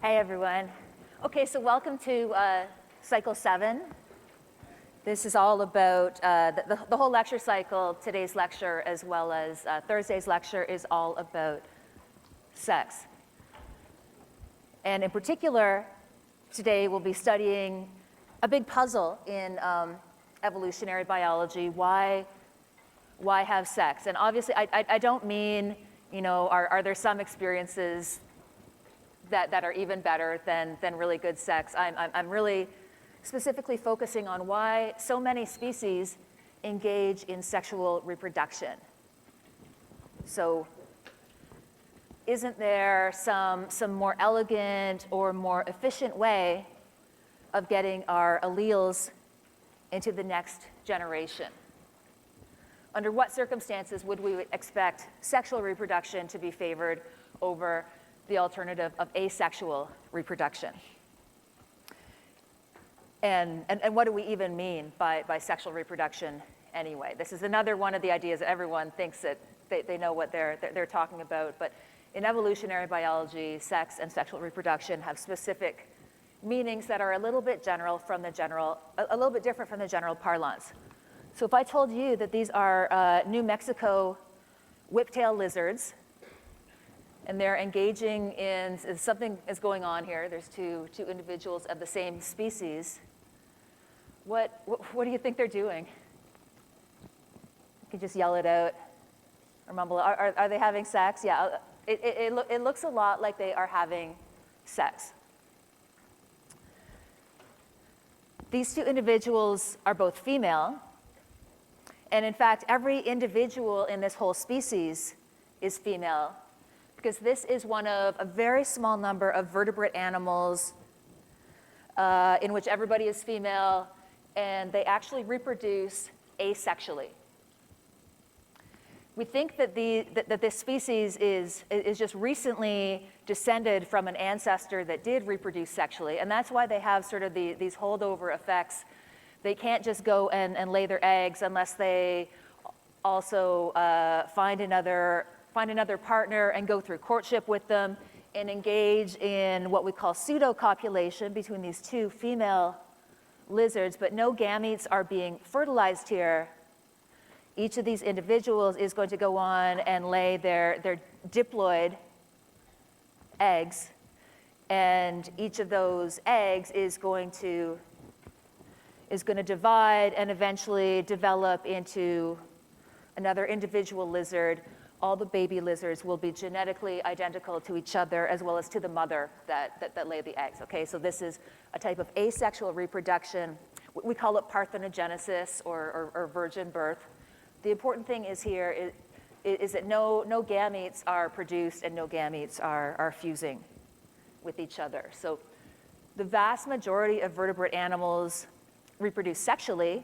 Hey everyone. Okay, so welcome to cycle 7. This is all about the whole lecture cycle. Today's lecture, as well as Thursday's lecture, is all about sex. And in particular, today we'll be studying a big puzzle in evolutionary biology. Why have sex? And obviously, I don't mean, are there some experiences that are even better than really good sex. I'm really specifically focusing on why so many species engage in sexual reproduction. So isn't there some more elegant or more efficient way of getting our alleles into the next generation? Under what circumstances would we expect sexual reproduction to be favored over the alternative of asexual reproduction? And what do we even mean by sexual reproduction anyway? This is another one of the ideas that everyone thinks that they know what they're talking about, but in evolutionary biology, sex and sexual reproduction have specific meanings that are a little bit different from the general parlance. So if I told you that these are New Mexico whiptail lizards, and they're engaging in, something is going on here. There's two individuals of the same species. What do you think they're doing? You can just yell it out or mumble. Are they having sex? Yeah, it looks a lot like they are having sex. These two individuals are both female. And in fact, every individual in this whole species is female, because this is one of a very small number of vertebrate animals in which everybody is female, and they actually reproduce asexually. We think that this species is just recently descended from an ancestor that did reproduce sexually, and that's why they have sort of these holdover effects. They can't just go and lay their eggs unless they also find another partner and go through courtship with them and engage in what we call pseudo-copulation between these two female lizards, but no gametes are being fertilized here. Each of these individuals is going to go on and lay their diploid eggs, and each of those eggs is going to divide and eventually develop into another individual lizard. All the baby lizards will be genetically identical to each other, as well as to the mother that laid the eggs. Okay, so this is a type of asexual reproduction. We call it parthenogenesis or virgin birth. The important thing is here is that no gametes are produced and no gametes are fusing with each other. So the vast majority of vertebrate animals reproduce sexually,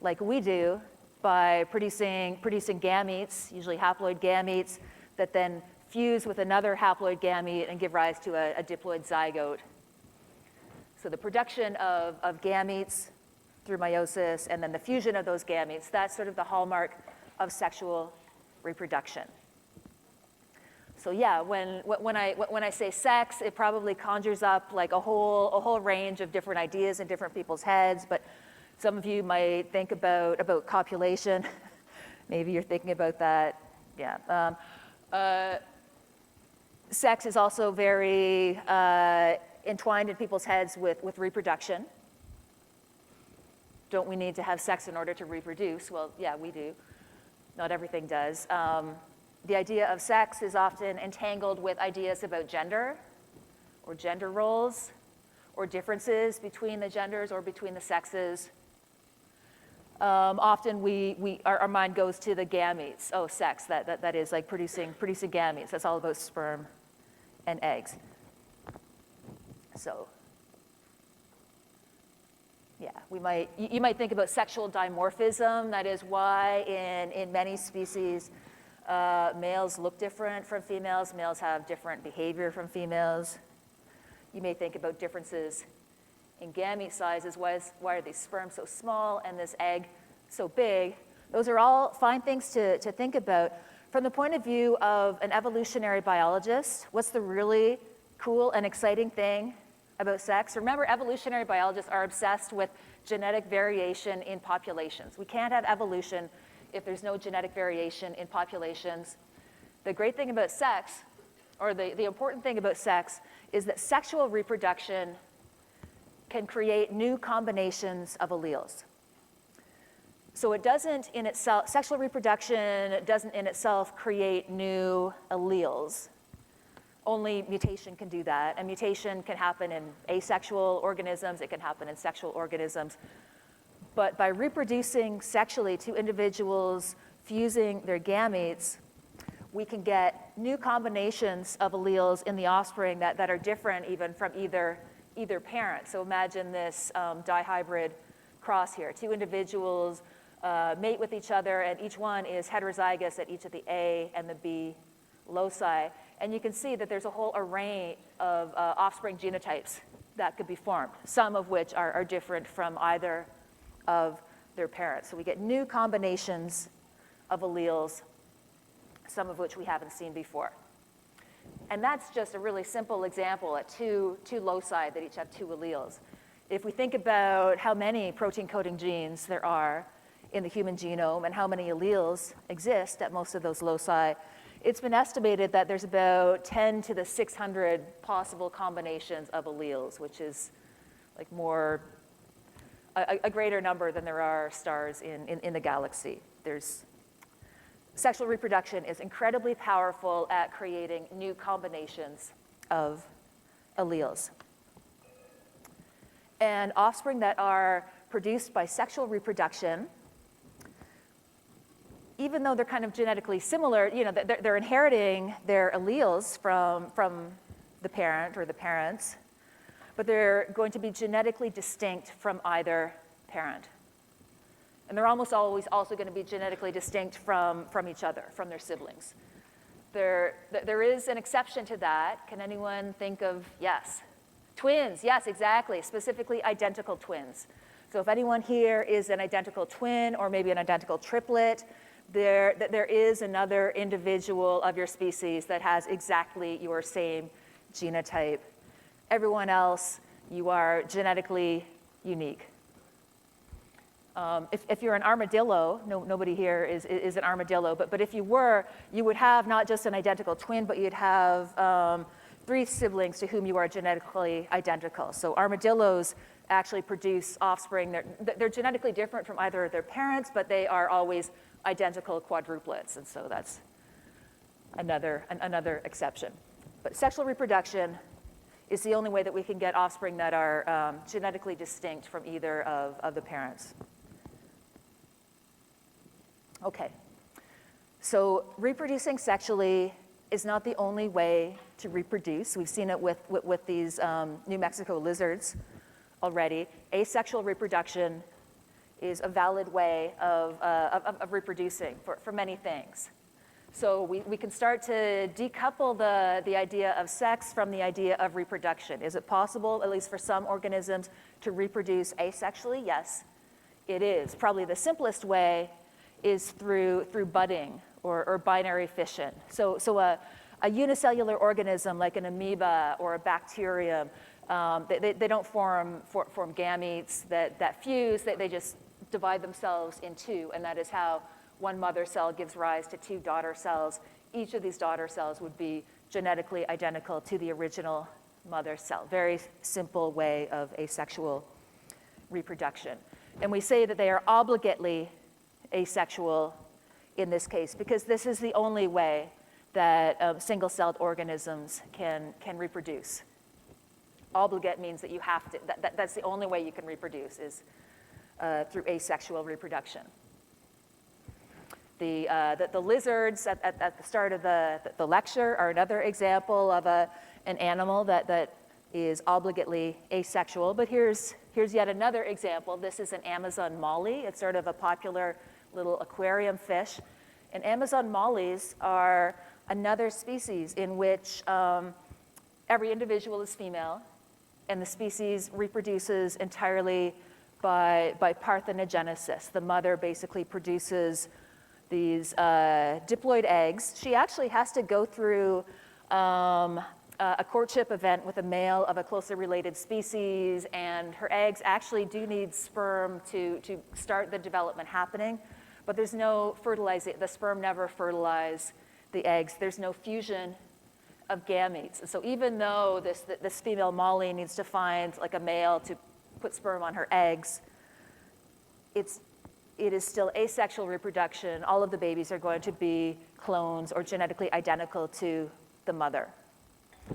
like we do, by producing gametes, usually haploid gametes, that then fuse with another haploid gamete and give rise to a diploid zygote. So the production of gametes through meiosis and then the fusion of those gametes, that's sort of the hallmark of sexual reproduction. So yeah, when I say sex, it probably conjures up like a whole range of different ideas in different people's heads, but some of you might think about copulation. Maybe you're thinking about that. Yeah. Sex is also very entwined in people's heads with reproduction. Don't we need to have sex in order to reproduce? Well, yeah, we do. Not everything does. The idea of sex is often entangled with ideas about gender or gender roles or differences between the genders or between the sexes. Often our mind goes to the gametes. Oh, sex, that is like producing gametes. That's all about sperm and eggs. So yeah, you might think about sexual dimorphism. That is why in many species males look different from females. Males have different behavior from females. You may think about differences in gamete sizes. Why are these sperms so small and this egg so big? Those are all fine things to think about. From the point of view of an evolutionary biologist, what's the really cool and exciting thing about sex. Remember, evolutionary biologists are obsessed with genetic variation in populations. We can't have evolution if there's no genetic variation in populations. The great thing about sex, or the important thing about sex, is that sexual reproduction can create new combinations of alleles. So it doesn't in itself, sexual reproduction doesn't in itself create new alleles. Only mutation can do that. And mutation can happen in asexual organisms, it can happen in sexual organisms. But by reproducing sexually, two individuals fusing their gametes, we can get new combinations of alleles in the offspring that are different even from either parent. So imagine this dihybrid cross here. Two individuals mate with each other, and each one is heterozygous at each of the A and the B loci. And you can see that there's a whole array of offspring genotypes that could be formed, some of which are different from either of their parents. So we get new combinations of alleles, some of which we haven't seen before. And that's just a really simple example at two loci that each have two alleles. If we think about how many protein-coding genes there are in the human genome and how many alleles exist at most of those loci, it's been estimated that there's about 10 to the 600 possible combinations of alleles, which is like a greater number than there are stars in the galaxy. Sexual reproduction is incredibly powerful at creating new combinations of alleles. And offspring that are produced by sexual reproduction, even though they're kind of genetically similar, they're inheriting their alleles from the parent or the parents, but they're going to be genetically distinct from either parent. And they're almost always also going to be genetically distinct from each other, from their siblings. There is an exception to that. Can anyone think of, yes? Twins, yes, exactly, specifically identical twins. So if anyone here is an identical twin or maybe an identical triplet, there is another individual of your species that has exactly your same genotype. Everyone else, you are genetically unique. If you're an armadillo, nobody here is an armadillo, but if you were, you would have not just an identical twin, but you'd have 3 siblings to whom you are genetically identical. So armadillos actually produce offspring. They're genetically different from either of their parents, but they are always identical quadruplets, and so that's another exception. But sexual reproduction is the only way that we can get offspring that are genetically distinct from either of the parents. Okay, so reproducing sexually is not the only way to reproduce. We've seen it with these New Mexico lizards already. Asexual reproduction is a valid way of reproducing for many things. So we can start to decouple the idea of sex from the idea of reproduction. Is it possible, at least for some organisms, to reproduce asexually? Yes, it is. Probably the simplest way is through budding or binary fission. So a unicellular organism like an amoeba or a bacterium, they don't form gametes that fuse, they just divide themselves in two, and that is how one mother cell gives rise to 2 daughter cells. Each of these daughter cells would be genetically identical to the original mother cell. Very simple way of asexual reproduction. And we say that they are obligately asexual in this case because this is the only way that single-celled organisms can reproduce. Obligate means that you have to, that's the only way you can reproduce is through asexual reproduction. The lizards at the start of the lecture are another example of an animal that is obligately asexual, but here's yet another example. This is an Amazon molly. It's sort of a popular little aquarium fish. And Amazon mollies are another species in which every individual is female, and the species reproduces entirely by parthenogenesis. The mother basically produces these diploid eggs. She actually has to go through a courtship event with a male of a closely related species, and her eggs actually do need sperm to start the development happening, but there's no fertilizing, the sperm never fertilize the eggs. There's no fusion of gametes. And so even though this female Molly needs to find like a male to put sperm on her eggs, it is still asexual reproduction. All of the babies are going to be clones or genetically identical to the mother.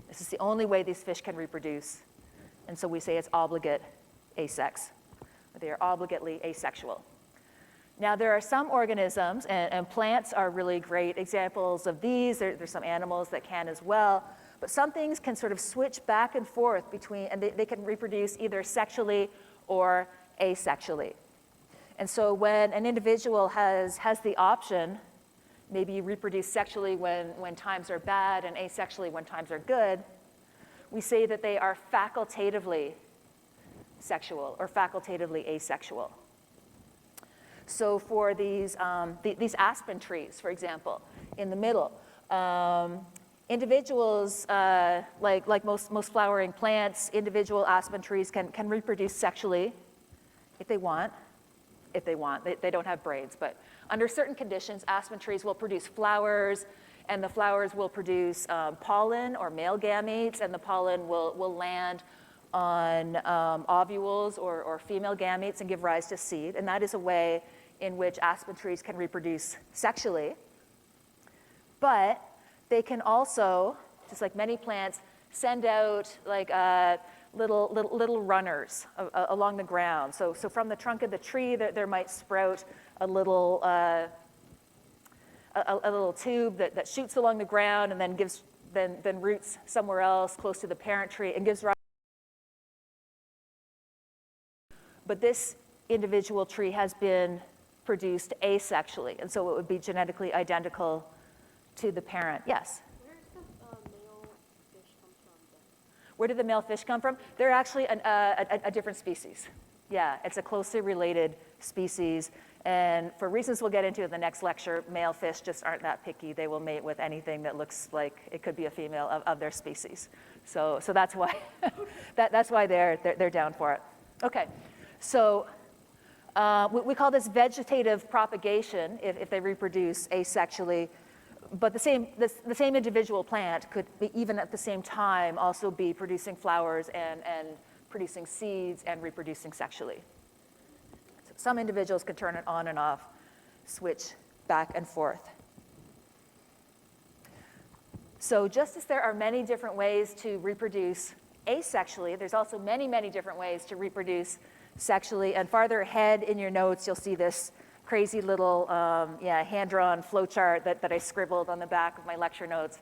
This is the only way these fish can reproduce. And so we say it's obligate asex. They are obligately asexual. Now, there are some organisms, and plants are really great examples of these. There's some animals that can as well. But some things can sort of switch back and forth between, and they can reproduce either sexually or asexually. And so when an individual has the option, maybe you reproduce sexually when times are bad and asexually when times are good, we say that they are facultatively sexual or facultatively asexual. So for these aspen trees, for example, in the middle, individuals, like most flowering plants, individual aspen trees can reproduce sexually if they want. They don't have braids, but under certain conditions, aspen trees will produce flowers, and the flowers will produce pollen or male gametes, and the pollen will land on ovules or female gametes and give rise to seed. And that is a way in which aspen trees can reproduce sexually. But they can also, just like many plants, send out like little runners along the ground. So from the trunk of the tree, there might sprout a little tube that shoots along the ground and then gives then roots somewhere else close to the parent tree and gives rise. But this individual tree has been produced asexually, and so it would be genetically identical to the parent. Yes? Where does the male fish come from then? Where did the male fish come from? They're actually a different species. Yeah, it's a closely related species. And for reasons we'll get into in the next lecture, male fish just aren't that picky. They will mate with anything that looks like it could be a female of their species. So that's why that's why they're down for it. Okay, so we call this vegetative propagation if they reproduce asexually. But the same individual plant could be, even at the same time, also be producing flowers and producing seeds and reproducing sexually. So some individuals can turn it on and off, switch back and forth. So just as there are many different ways to reproduce asexually, there's also many, many different ways to reproduce sexually. And farther ahead in your notes, you'll see this crazy little hand-drawn flowchart that I scribbled on the back of my lecture notes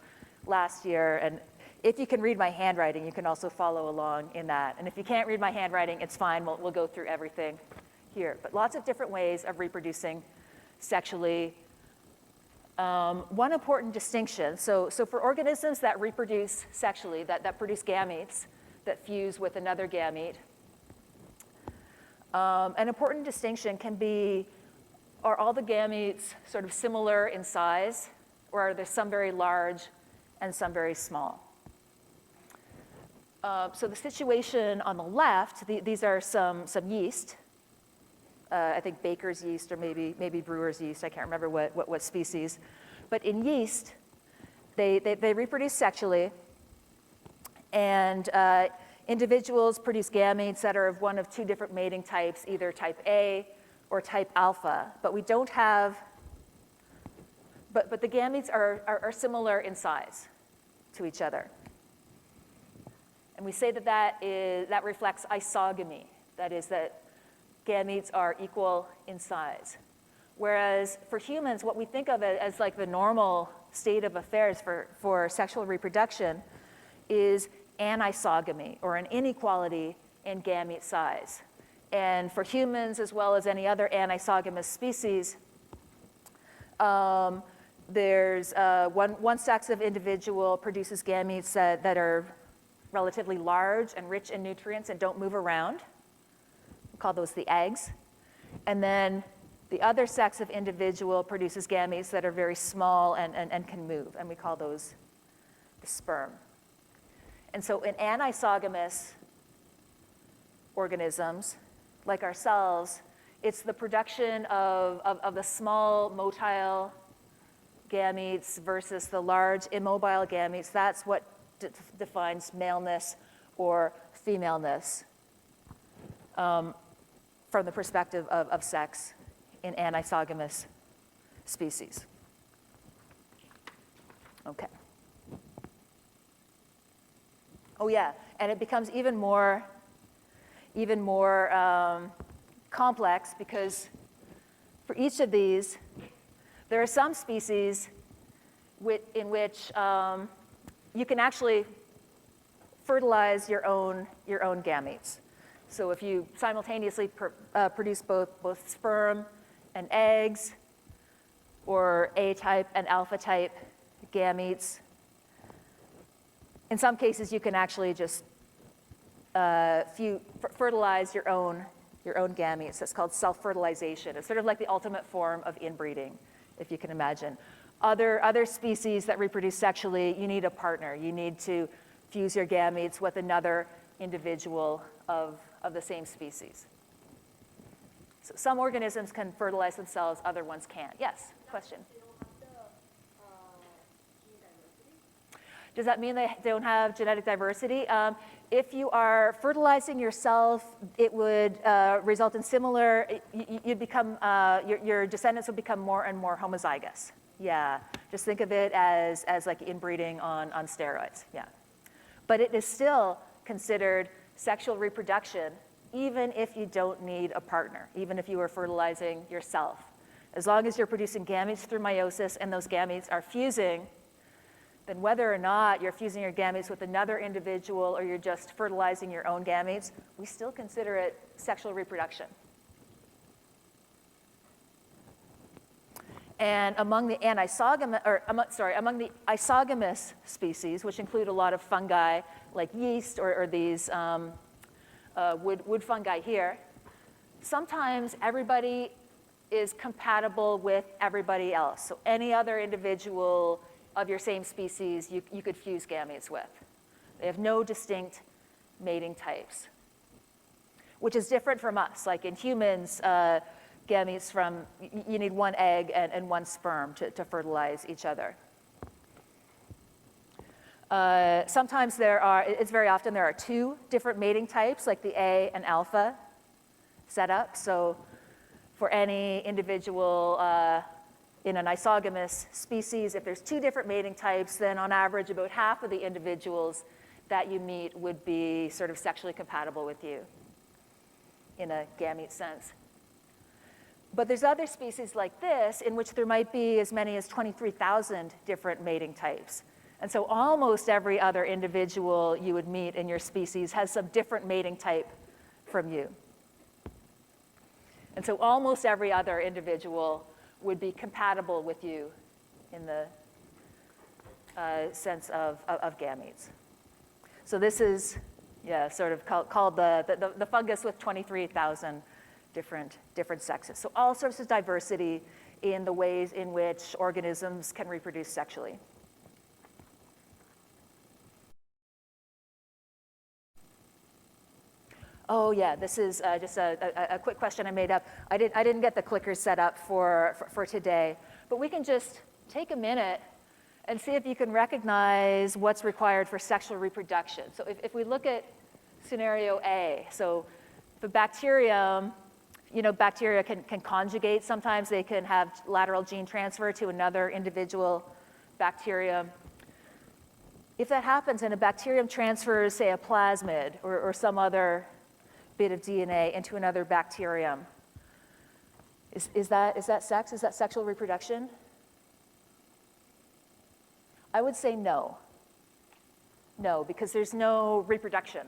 last year. And if you can read my handwriting, you can also follow along in that. And if you can't read my handwriting, it's fine. We'll go through everything here. But lots of different ways of reproducing sexually. One important distinction, so for organisms that reproduce sexually, that produce gametes that fuse with another gamete, an important distinction can be, are all the gametes sort of similar in size, or are there some very large and some very small? So the situation on the left, these are some yeast. I think baker's yeast or maybe brewer's yeast. I can't remember what species. But in yeast, they reproduce sexually, and individuals produce gametes that are of one of two different mating types, either type A or type alpha. But we don't have, but the gametes are similar in size to each other. And we say that reflects isogamy. That is that gametes are equal in size. Whereas for humans, what we think of as like the normal state of affairs for sexual reproduction is anisogamy, or an inequality in gamete size. And for humans, as well as any other anisogamous species, there's one sex of individual produces gametes that are relatively large and rich in nutrients and don't move around. We call those the eggs. And then the other sex of individual produces gametes that are very small and can move, and we call those the sperm. And so in anisogamous organisms, like ourselves, it's the production of the small motile gametes versus the large immobile gametes. That's what defines maleness or femaleness from the perspective of sex in anisogamous species. Okay. Oh yeah, and it becomes even more complex because for each of these, there are some species in which you can actually fertilize your own gametes. So if you simultaneously produce both sperm and eggs, or A-type and alpha-type gametes, in some cases you can actually just fertilize your own gametes. That's called self-fertilization. It's sort of like the ultimate form of inbreeding, if you can imagine. Other species that reproduce sexually, you need a partner. You need to fuse your gametes with another individual of the same species. So some organisms can fertilize themselves, other ones can't. Yes, question? Does that mean they don't have genetic diversity? If you are fertilizing yourself, it would result in similar, you'd become, your descendants would become more and more homozygous. Yeah, just think of it as like inbreeding on steroids, yeah. But it is still considered sexual reproduction, even if you don't need a partner, even if you are fertilizing yourself. As long as you're producing gametes through meiosis and those gametes are fusing, then whether or not you're fusing your gametes with another individual or you're just fertilizing your own gametes, we still consider it sexual reproduction. And among the among the isogamous species, which include a lot of fungi like yeast or these wood fungi here, sometimes everybody is compatible with everybody else. So any other individual of your same species you could fuse gametes with. They have no distinct mating types, which is different from us. Like in humans, gametes from, you need one egg and one sperm to fertilize each other. Sometimes it's very often there are two different mating types, like the A and alpha setup. So for any individual in an isogamous species, if there's two different mating types, then on average about half of the individuals that you meet would be sort of sexually compatible with you in a gamete sense. But there's other species like this in which there might be as many as 23,000 different mating types. And so almost every other individual you would meet in your species has some different mating type from you. And so almost every other individual would be compatible with you in the sense of gametes. So this is, yeah, sort of called the fungus with 23,000 different sexes. So all sorts of diversity in the ways in which organisms can reproduce sexually. Oh yeah, this is just a quick question I made up. I didn't get the clicker set up for today, but we can just take a minute and see if you can recognize what's required for sexual reproduction. So if we look at scenario A, so the bacterium, bacteria can conjugate. Sometimes they can have lateral gene transfer to another individual bacterium. If that happens and a bacterium transfers, say, a plasmid or some other bit of DNA into another bacterium, is that sex? Is that sexual reproduction? I would say no. No, because there's no reproduction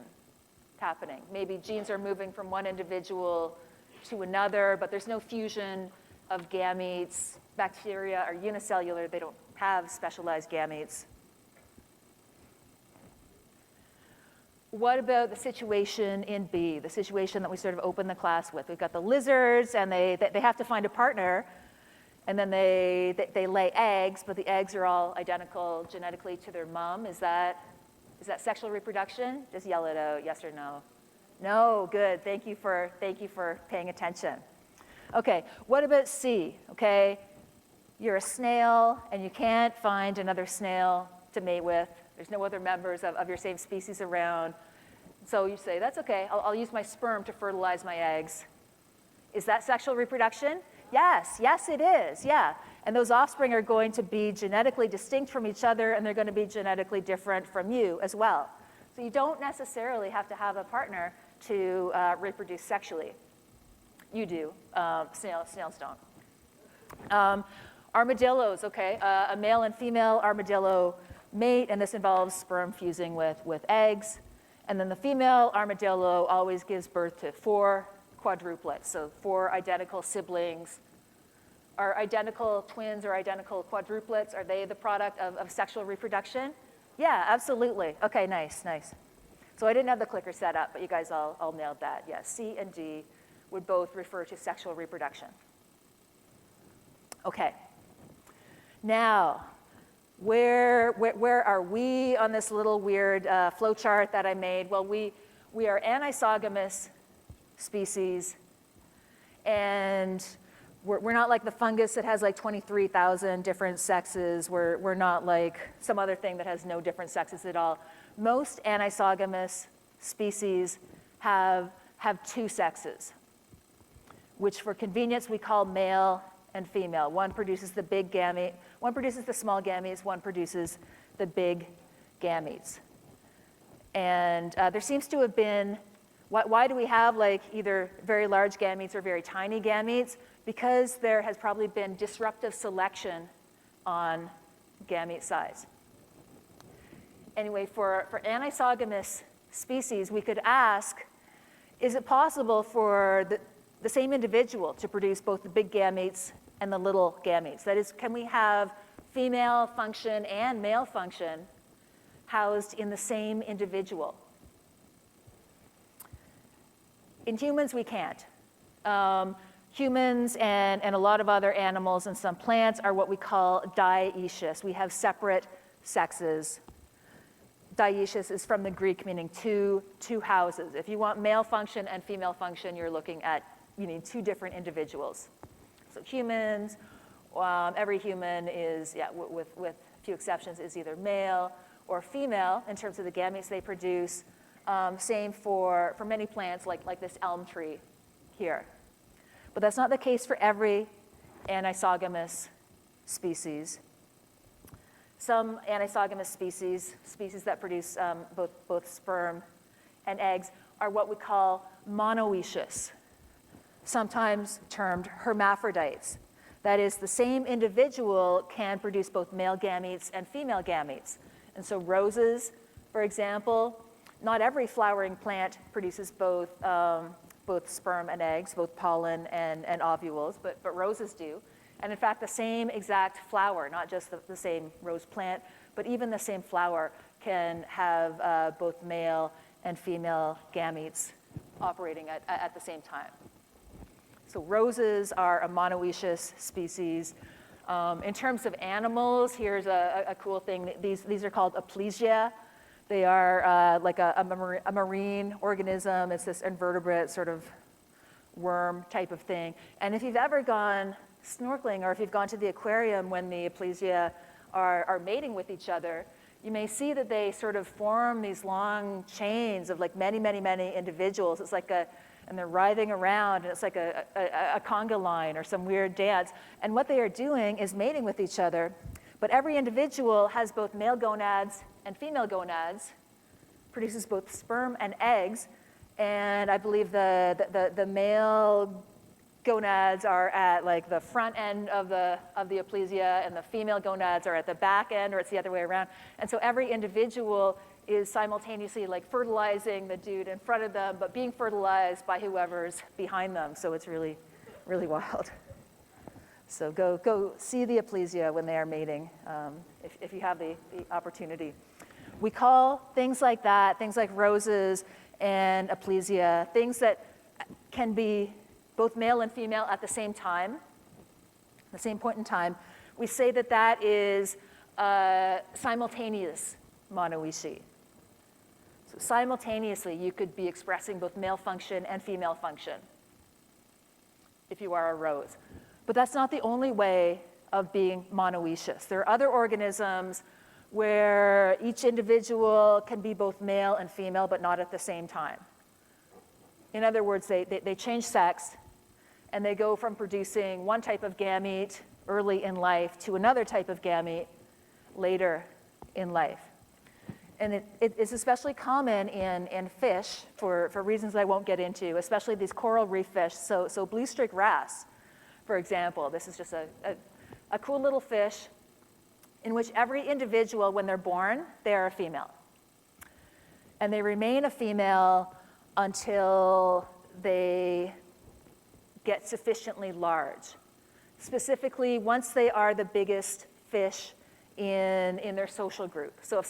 happening. Maybe genes are moving from one individual to another, but there's no fusion of gametes. Bacteria are unicellular. They don't have specialized gametes. What about the situation in B, the situation that we sort of opened the class with? We've got the lizards, and they have to find a partner, and then they lay eggs, but the eggs are all identical genetically to their mom. Is that Is that sexual reproduction? Just yell it out, yes or no. No, good. Thank you for paying attention. Okay, what about C? Okay, you're a snail and you can't find another snail to mate with. There's no other members of your same species around. So you say, that's okay, I'll use my sperm to fertilize my eggs. Is that sexual reproduction? Yes, yes it is, yeah. And those offspring are going to be genetically distinct from each other, and they're going to be genetically different from you as well. So you don't necessarily have to have a partner to reproduce sexually. You do, snails don't. Armadillos, okay, a male and female armadillo mate, and this involves sperm fusing with eggs. And then the female armadillo always gives birth to 4 quadruplets, so 4 identical siblings. Are identical twins or identical quadruplets, are they the product of sexual reproduction? Yeah, absolutely. Okay, nice. So I didn't have the clicker set up, but you guys all nailed that. Yes, C and D would both refer to sexual reproduction. Okay. Now, where are we on this little weird flow chart that I made? Well, we are anisogamous species, and we're not like the fungus that has like 23,000 different sexes. We're not like some other thing that has no different sexes at all. Most anisogamous species have 2 sexes, which for convenience we call male and female. One produces the big gamete, one produces the small gametes, one produces the big gametes. And there seems to have been, why do we have like either very large gametes or very tiny gametes? Because there has probably been disruptive selection on gamete size. Anyway, for anisogamous species, we could ask, is it possible for the same individual to produce both the big gametes and the little gametes? That is, can we have female function and male function housed in the same individual? In humans, we can't. Humans and a lot of other animals and some plants are what we call dioecious. We have separate sexes. Dioecious is from the Greek meaning two houses. If you want male function and female function, you're looking at, you need 2 different individuals. So humans, every human is, with few exceptions, is either male or female in terms of the gametes they produce. Same for many plants like this elm tree here. But that's not the case for every anisogamous species. Some anisogamous species that produce both sperm and eggs, are what we call monoecious, sometimes termed hermaphrodites. That is, the same individual can produce both male gametes and female gametes. And so roses, for example, not every flowering plant produces both sperm and eggs, both pollen and ovules, but roses do. And in fact, the same exact flower, not just the same rose plant, but even the same flower can have both male and female gametes operating at the same time. So roses are a monoecious species. In terms of animals, here's a cool thing. These are called Aplysia. They are like a marine organism. It's this invertebrate sort of worm type of thing. And if you've ever gone snorkeling, or if you've gone to the aquarium when the Aplysia are mating with each other, you may see that they sort of form these long chains of like many individuals. It's like and they're writhing around, and it's like a conga line or some weird dance. And what they are doing is mating with each other. But every individual has both male gonads and female gonads, produces both sperm and eggs. And I believe the male gonads are at like the front end of the Aplysia, and the female gonads are at the back end, or it's the other way around. And so every individual is simultaneously like fertilizing the dude in front of them, but being fertilized by whoever's behind them. So it's really, really wild. So go see the Aplysia when they are mating, if you have the opportunity. We call things like that, things like roses and Aplysia, things that can be both male and female at the same time, the same point in time. We say that is simultaneous monoecy. So simultaneously, you could be expressing both male function and female function if you are a rose. But that's not the only way of being monoecious. There are other organisms where each individual can be both male and female, but not at the same time. In other words, they change sex, and they go from producing one type of gamete early in life to another type of gamete later in life. And it is especially common in fish for reasons I won't get into, especially these coral reef fish. So blue streak wrasse, for example, this is just a cool little fish in which every individual, when they're born, they are a female. And they remain a female until they get sufficiently large. Specifically, once they are the biggest fish in their social group. So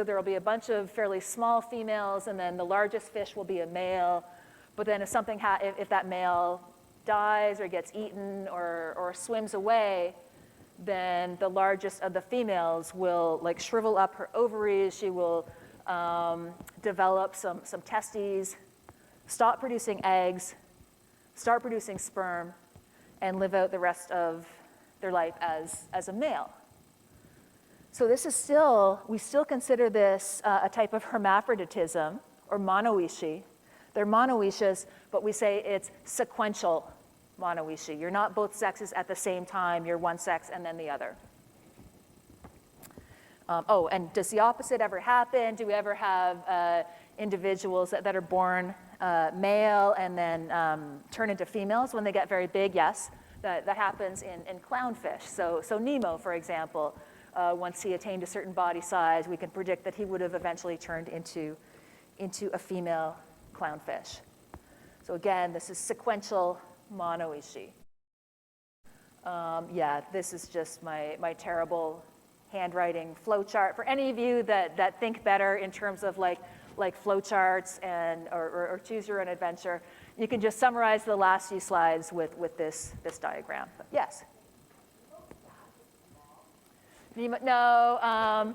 there will be a bunch of fairly small females, and then the largest fish will be a male. But then if that male dies or gets eaten or swims away, then the largest of the females will like shrivel up her ovaries. She will develop some testes, stop producing eggs, start producing sperm, and live out the rest of their life as a male. So we still consider this a type of hermaphroditism or monoishi. They're monoecious, but we say it's sequential monoishi. You're not both sexes at the same time, you're one sex and then the other. And does the opposite ever happen? Do we ever have individuals that are born male and then turn into females when they get very big? Yes, that happens in clownfish. So Nemo, for example, once he attained a certain body size, we can predict that he would have eventually turned into a female clownfish. So again, this is sequential monoishi. This is just my terrible handwriting flowchart. For any of you that think better in terms of like flowcharts or choose your own adventure, you can just summarize the last few slides with this diagram. But yes? Nemo, no,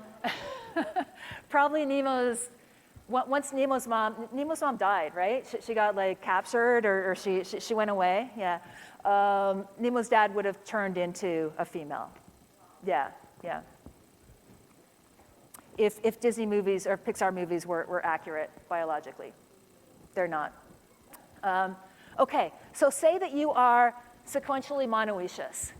probably once Nemo's mom died, right? She got like captured or she went away, yeah. Nemo's dad would have turned into a female, yeah. If Disney movies or Pixar movies were accurate biologically. They're not. Okay, so say that you are sequentially monoecious.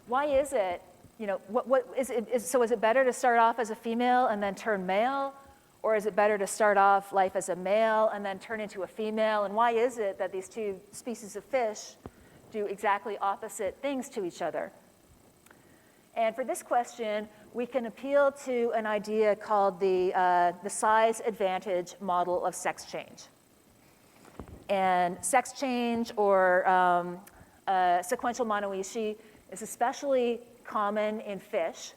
Why is it, is it better to start off as a female and then turn male? Or is it better to start off life as a male and then turn into a female? And why is it that these two species of fish do exactly opposite things to each other? And for this question, we can appeal to an idea called the size advantage model of sex change. And sex change or sequential monoishi is especially common in fish.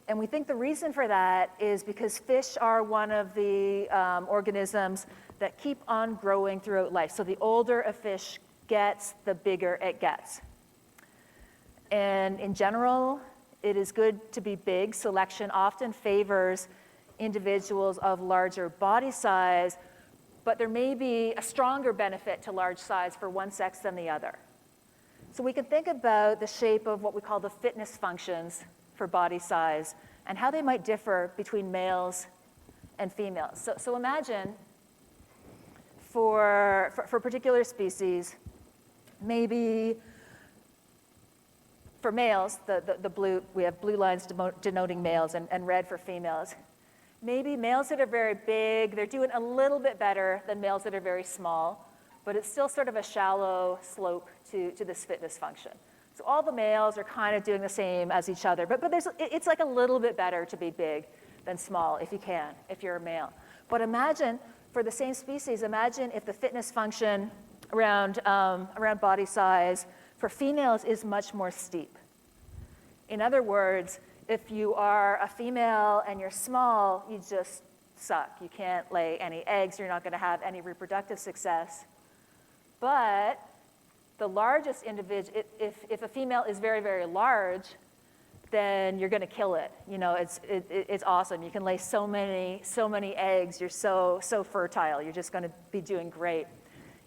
And we think the reason for that is because fish are one of the organisms that keep on growing throughout life. So the older a fish gets, the bigger it gets. And in general, it is good to be big. Selection often favors individuals of larger body size, but there may be a stronger benefit to large size for one sex than the other. So we can think about the shape of what we call the fitness functions for body size and how they might differ between males and females. So imagine for particular species, maybe for males, the blue, we have blue lines denoting males and red for females. Maybe males that are very big, they're doing a little bit better than males that are very small, but it's still sort of a shallow slope to this fitness function. So all the males are kind of doing the same as each other, but it's like a little bit better to be big than small if you can, if you're a male. But imagine, for the same species, imagine if the fitness function around body size for females is much more steep. In other words, if you are a female and you're small, you just suck. You can't lay any eggs, you're not going to have any reproductive success. But the largest individual, if a female is very, very large, then you're going to kill it. You know, it's awesome. You can lay so many eggs. You're so fertile. You're just going to be doing great.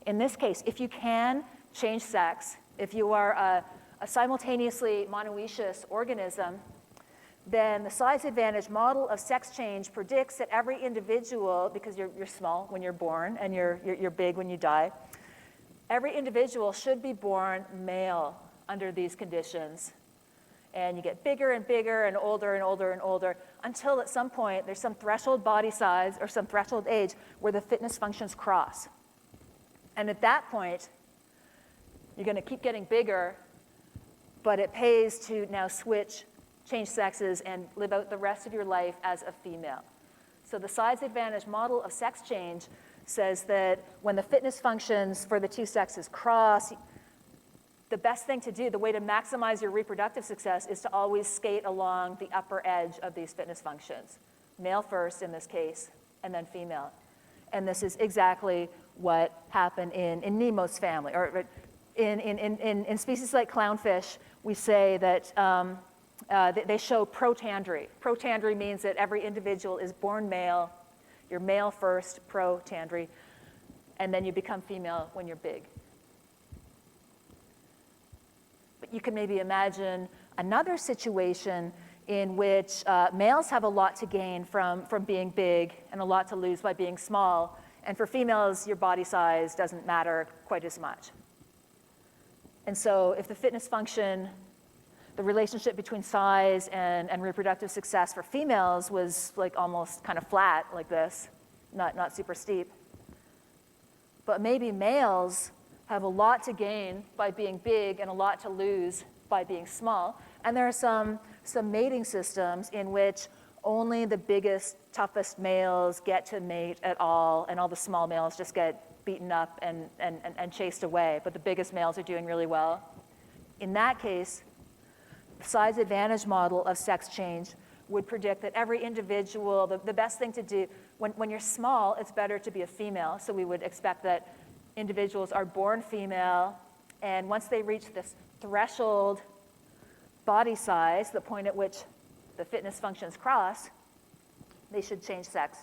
In this case, if you can change sex, if you are a simultaneously monoecious organism, then the size advantage model of sex change predicts that every individual, because you're small when you're born and you're big when you die, every individual should be born male under these conditions. And you get bigger and bigger and older and older and older until at some point there's some threshold body size or some threshold age where the fitness functions cross. And at that point, you're going to keep getting bigger, but it pays to now change sexes, and live out the rest of your life as a female. So the size advantage model of sex change says that when the fitness functions for the two sexes cross, the best thing to do, the way to maximize your reproductive success, is to always skate along the upper edge of these fitness functions. Male first in this case, and then female. And this is exactly what happened in Nemo's family. Or in species like clownfish, we say that they show protandry. Protandry means that every individual is born male. You're male first, protandry, and then you become female when you're big. But you can maybe imagine another situation in which males have a lot to gain from being big and a lot to lose by being small. And for females, your body size doesn't matter quite as much. And so if the fitness function, the relationship between size and reproductive success for females was like almost kind of flat like this, not super steep. But maybe males have a lot to gain by being big and a lot to lose by being small. And there are some mating systems in which only the biggest, toughest males get to mate at all, and all the small males just get beaten up and chased away. But the biggest males are doing really well. In that case, the size advantage model of sex change would predict that every individual, the best thing to do, when you're small, it's better to be a female. So we would expect that individuals are born female, and once they reach this threshold body size, the point at which the fitness functions cross, they should change sex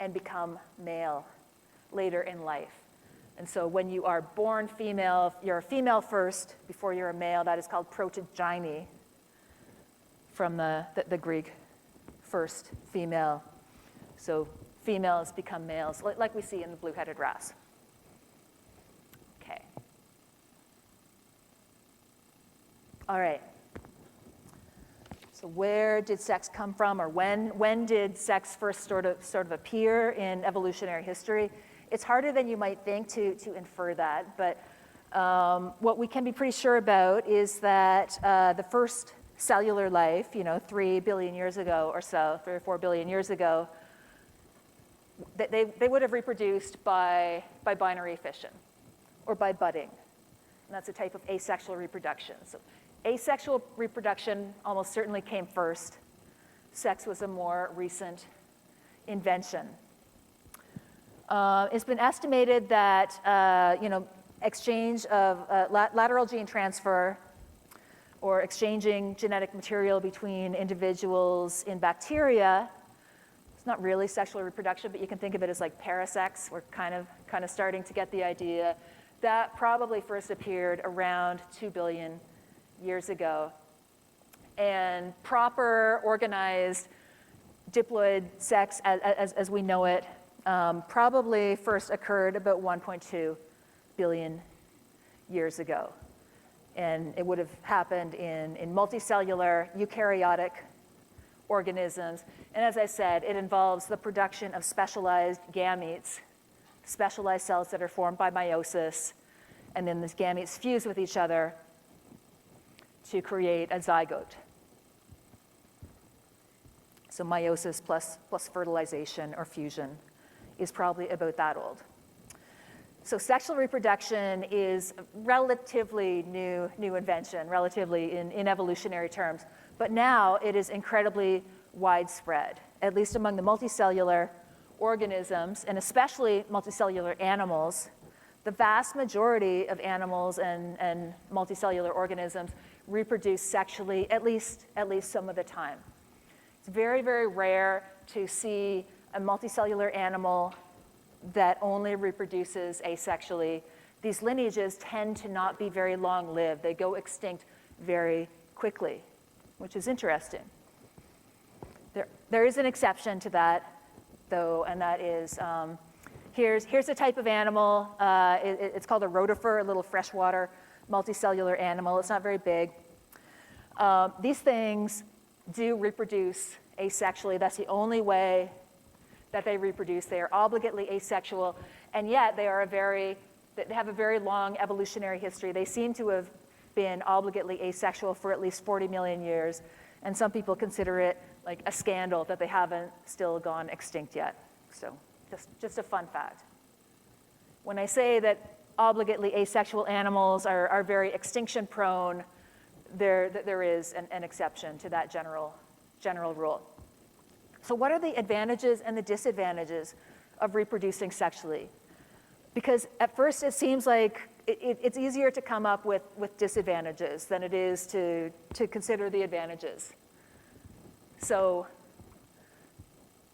and become male later in life. And so when you are born female, you're a female first before you're a male. That is called protogyny, from the Greek, first female. So females become males, like we see in the blue-headed wrasse. Okay. All right. So where did sex come from, or when did sex first sort of appear in evolutionary history? It's harder than you might think to infer that, but what we can be pretty sure about is that the first cellular life, 3 billion years ago or so, 3 or 4 billion years ago, they would have reproduced by binary fission or by budding. And that's a type of asexual reproduction. So asexual reproduction almost certainly came first. Sex was a more recent invention. It's been estimated that exchange of lateral gene transfer, or exchanging genetic material between individuals in bacteria, it's not really sexual reproduction, but you can think of it as like parasex. We're kind of starting to get the idea. That probably first appeared around 2 billion years ago. And proper organized diploid sex as we know it probably first occurred about 1.2 billion years ago. And it would have happened in multicellular eukaryotic organisms. And as I said, it involves the production of specialized gametes, specialized cells that are formed by meiosis, and then these gametes fuse with each other to create a zygote. So meiosis plus fertilization or fusion is probably about that old. So sexual reproduction is a relatively new invention, relatively in evolutionary terms. But now it is incredibly widespread, at least among the multicellular organisms, and especially multicellular animals. The vast majority of animals and multicellular organisms reproduce sexually, at least some of the time. It's very, very rare to see a multicellular animal that only reproduces asexually. These lineages tend to not be very long-lived. They go extinct very quickly, which is interesting. There is an exception to that, though, and that is, here's a type of animal. It's called a rotifer, a little freshwater multicellular animal. It's not very big. These things do reproduce asexually. That's the only way that they reproduce. They are obligately asexual, and yet they have a very long evolutionary history. They seem to have been obligately asexual for at least 40 million years, and some people consider it like a scandal that they haven't still gone extinct yet. So just a fun fact. When I say that obligately asexual animals are very extinction prone, there is an exception to that general rule. So what are the advantages and the disadvantages of reproducing sexually? Because at first it seems like it's easier to come up with disadvantages than it is to consider the advantages. So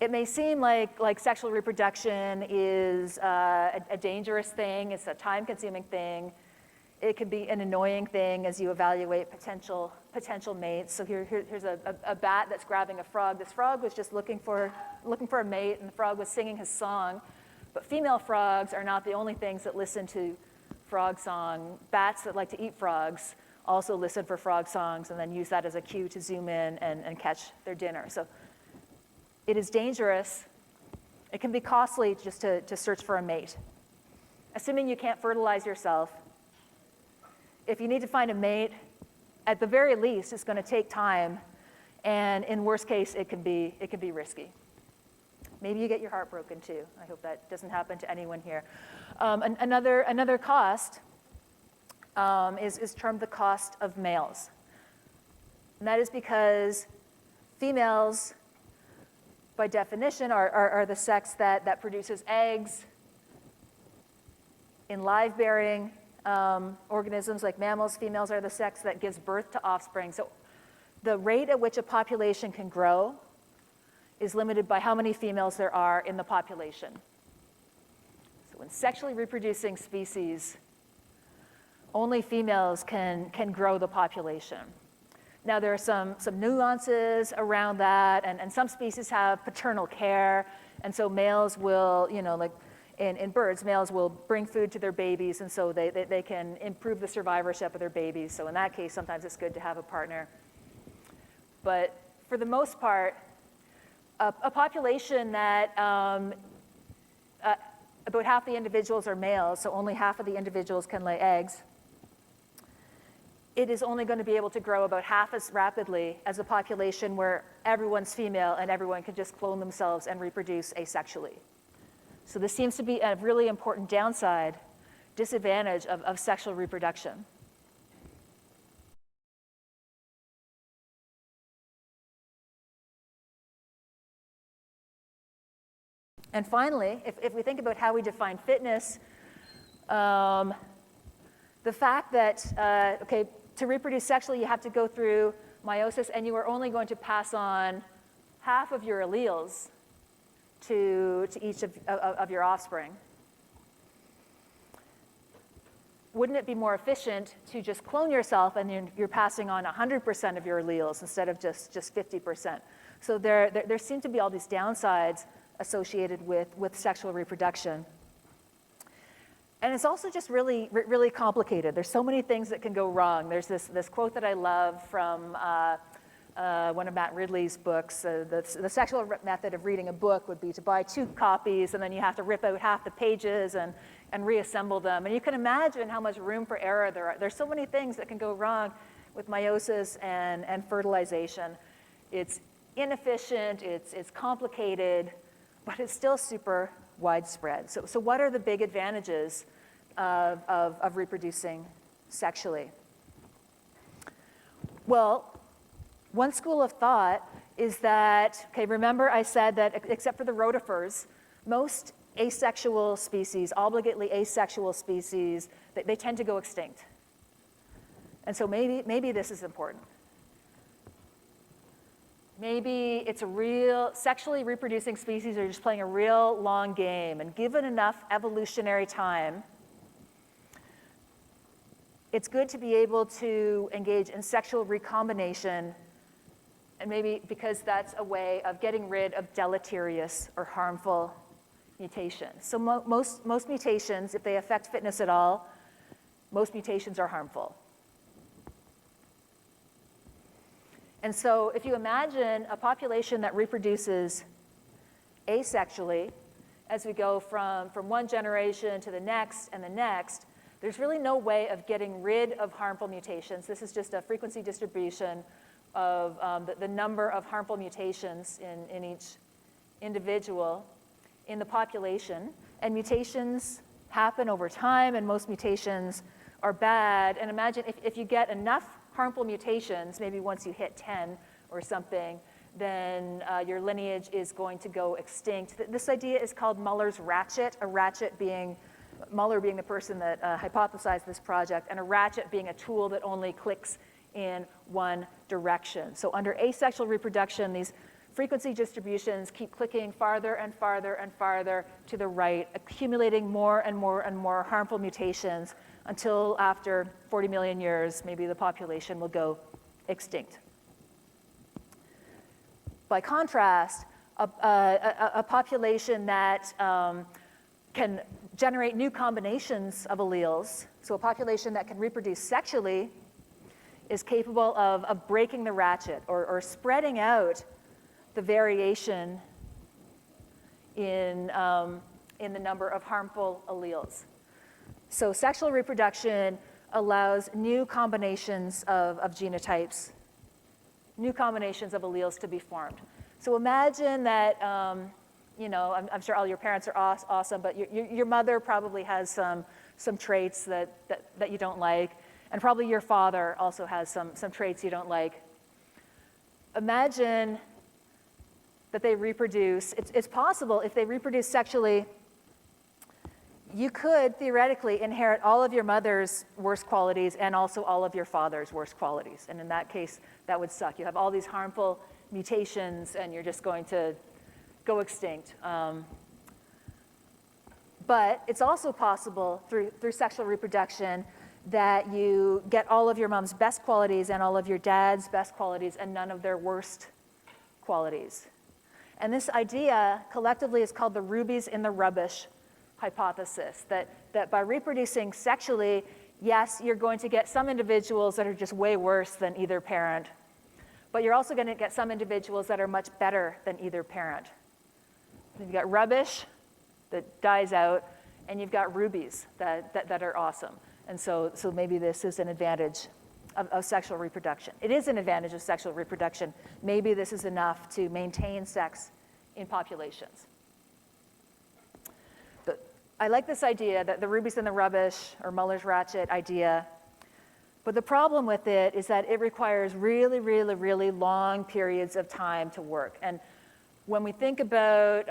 it may seem like sexual reproduction is a dangerous thing, it's a time-consuming thing. It can be an annoying thing as you evaluate potential mates. So here's a bat that's grabbing a frog. This frog was just looking for a mate, and the frog was singing his song. But female frogs are not the only things that listen to frog song. Bats that like to eat frogs also listen for frog songs and then use that as a cue to zoom in and catch their dinner. So it is dangerous. It can be costly just to search for a mate. Assuming you can't fertilize yourself, if you need to find a mate, at the very least, it's going to take time, and in worst case, it can be risky. Maybe you get your heart broken too. I hope that doesn't happen to anyone here. Another cost is termed the cost of males, and that is because females, by definition, are the sex that produces eggs in live-bearing organisms like mammals. Females are the sex that gives birth to offspring. So the rate at which a population can grow is limited by how many females there are in the population. So in sexually reproducing species, only females can grow the population. Now there are some nuances around that, and some species have paternal care, and so males will, like in birds, males will bring food to their babies, and so they can improve the survivorship of their babies. So in that case, sometimes it's good to have a partner. But for the most part, a population that about half the individuals are males, so only half of the individuals can lay eggs, it is only going to be able to grow about half as rapidly as a population where everyone's female and everyone can just clone themselves and reproduce asexually. So this seems to be a really important disadvantage of sexual reproduction. And finally, if we think about how we define fitness, the fact that, to reproduce sexually, you have to go through meiosis, and you are only going to pass on half of your alleles to each of your offspring. Wouldn't it be more efficient to just clone yourself and you're passing on 100% of your alleles instead of just 50%? So there seem to be all these downsides associated with sexual reproduction. And it's also just really, really complicated. There's so many things that can go wrong. There's this quote that I love from one of Matt Ridley's books. The sexual method of reading a book would be to buy 2 copies, and then you have to rip out half the pages and reassemble them. And you can imagine how much room for error there are. There's so many things that can go wrong with meiosis and fertilization. It's inefficient, it's complicated, but it's still super widespread. So what are the big advantages of reproducing sexually? Well, one school of thought is that, remember I said that except for the rotifers, most asexual species, obligately asexual species, they tend to go extinct. And so maybe this is important. Maybe it's a real, sexually reproducing species are just playing a real long game, and given enough evolutionary time, it's good to be able to engage in sexual recombination, and maybe because that's a way of getting rid of deleterious or harmful mutations. So most mutations, if they affect fitness at all, most mutations are harmful. And so if you imagine a population that reproduces asexually, as we go from one generation to the next and the next, there's really no way of getting rid of harmful mutations. This is just a frequency distribution of the number of harmful mutations in each individual in the population. And mutations happen over time, and most mutations are bad. And imagine if you get enough harmful mutations, maybe once you hit 10 or something, then your lineage is going to go extinct. This idea is called Muller's ratchet, a ratchet being, Muller being the person that hypothesized this project, and a ratchet being a tool that only clicks in one direction. So under asexual reproduction, these frequency distributions keep clicking farther and farther and farther to the right, accumulating more and more and more harmful mutations until after 40 million years, maybe the population will go extinct. By contrast, a population that can generate new combinations of alleles, so a population that can reproduce sexually, is capable of breaking the ratchet or spreading out the variation in the number of harmful alleles. So sexual reproduction allows new combinations of genotypes, new combinations of alleles to be formed. So imagine that, I'm sure all your parents are awesome, but your mother probably has some traits that you don't like, and probably your father also has some traits you don't like. Imagine that they reproduce. It's possible if they reproduce sexually, you could theoretically inherit all of your mother's worst qualities and also all of your father's worst qualities. And in that case, that would suck. You have all these harmful mutations and you're just going to go extinct. But it's also possible through sexual reproduction that you get all of your mom's best qualities and all of your dad's best qualities and none of their worst qualities. And this idea collectively is called the rubies in the rubbish hypothesis, that by reproducing sexually, yes, you're going to get some individuals that are just way worse than either parent, but you're also going to get some individuals that are much better than either parent. You've got rubbish that dies out, and you've got rubies that are awesome. And so maybe this is an advantage of sexual reproduction. It is an advantage of sexual reproduction. Maybe this is enough to maintain sex in populations. But I like this idea, that the rubies in the rubbish, or Muller's ratchet idea. But the problem with it is that it requires really, really, really long periods of time to work. And when we think about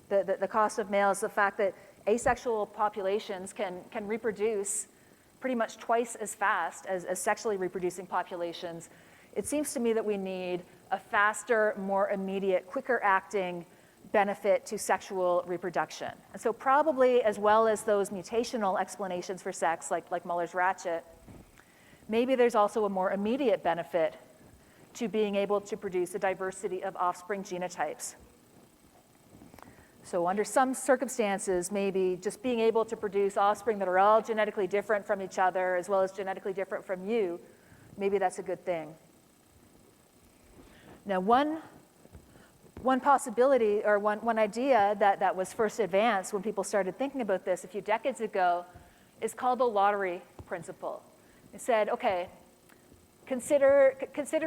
the cost of males, the fact that asexual populations can reproduce pretty much twice as fast as sexually reproducing populations, it seems to me that we need a faster, more immediate, quicker acting benefit to sexual reproduction. And so probably, as well as those mutational explanations for sex, like Muller's ratchet, maybe there's also a more immediate benefit to being able to produce a diversity of offspring genotypes. So under some circumstances, maybe just being able to produce offspring that are all genetically different from each other, as well as genetically different from you, maybe that's a good thing. Now, one possibility, or one idea that was first advanced when people started thinking about this a few decades ago is called the lottery principle. It said, okay, consider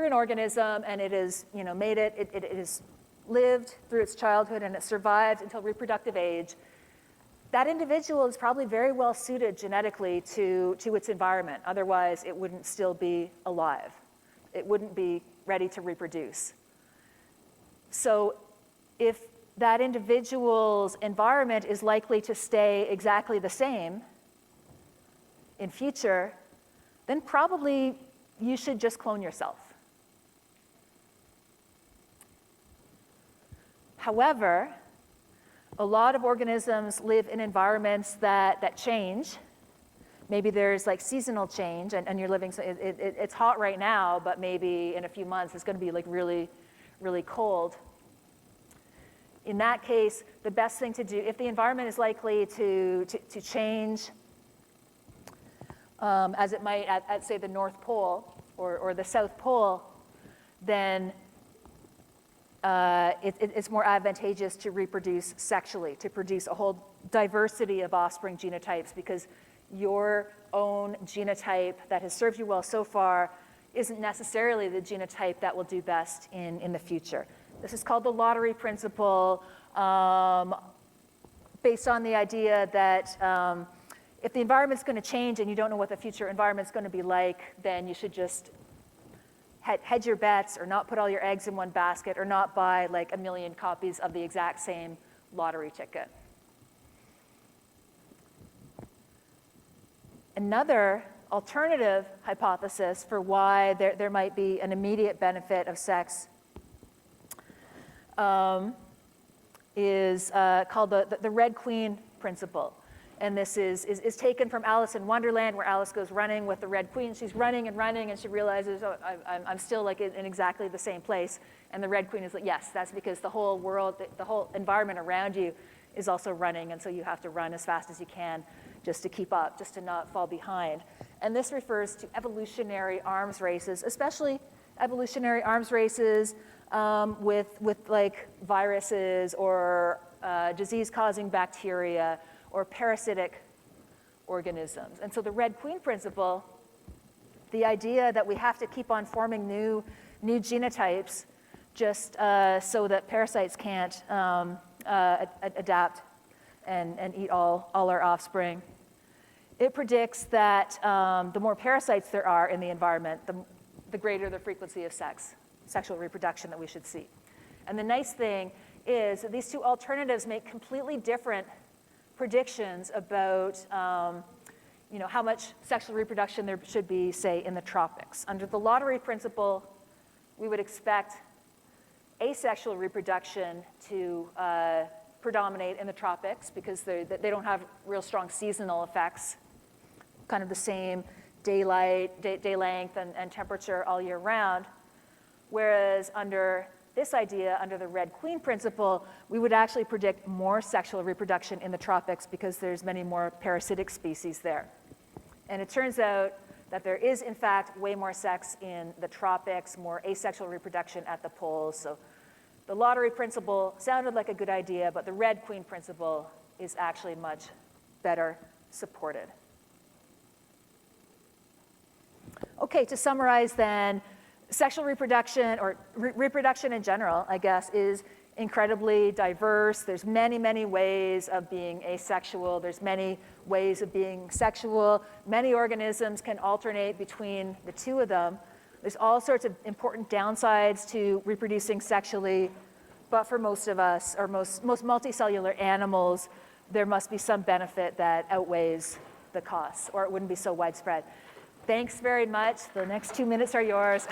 an organism, and it is, it is lived through its childhood and it survived until reproductive age. That individual is probably very well suited genetically to its environment. Otherwise, it wouldn't still be alive. It wouldn't be ready to reproduce. So if that individual's environment is likely to stay exactly the same in future, then probably you should just clone yourself. However, a lot of organisms live in environments that change. Maybe there's like seasonal change, and you're living, it's hot right now, but maybe in a few months it's going to be like really, really cold. In that case, the best thing to do, if the environment is likely to change, as it might at say, the North Pole or the South Pole, then it's more advantageous to reproduce sexually, to produce a whole diversity of offspring genotypes, because your own genotype that has served you well so far isn't necessarily the genotype that will do best in the future. This is called the lottery principle, based on the idea that if the environment's going to change and you don't know what the future environment's going to be like, then you should just hedge your bets, or not put all your eggs in one basket, or not buy like 1 million copies of the exact same lottery ticket. Another alternative hypothesis for why there might be an immediate benefit of sex is called the Red Queen principle. And this is taken from Alice in Wonderland, where Alice goes running with the Red Queen. She's running and running, and she realizes, oh, I'm still like in exactly the same place. And the Red Queen is like, yes, that's because the whole world, the whole environment around you is also running, and so you have to run as fast as you can just to keep up, just to not fall behind. And this refers to evolutionary arms races, especially evolutionary arms races with like viruses or disease-causing bacteria or parasitic organisms. And so the Red Queen principle, the idea that we have to keep on forming new genotypes just so that parasites can't adapt and eat all our offspring. It predicts that the more parasites there are in the environment, the greater the frequency of sexual reproduction that we should see. And the nice thing is that these two alternatives make completely different predictions about how much sexual reproduction there should be, say, in the tropics. Under the lottery principle, we would expect asexual reproduction to predominate in the tropics, because they don't have real strong seasonal effects, kind of the same daylight, day length, and temperature all year round. Whereas under this idea, under the Red Queen principle, we would actually predict more sexual reproduction in the tropics, because there's many more parasitic species there. And it turns out that there is, in fact, way more sex in the tropics, more asexual reproduction at the poles. So the lottery principle sounded like a good idea, but the Red Queen principle is actually much better supported. Okay, to summarize then, sexual reproduction, or reproduction in general, I guess, is incredibly diverse. There's many, many ways of being asexual. There's many ways of being sexual. Many organisms can alternate between the two of them. There's all sorts of important downsides to reproducing sexually, but for most of us, or most multicellular animals, there must be some benefit that outweighs the costs, or it wouldn't be so widespread. Thanks very much. The next 2 minutes are yours.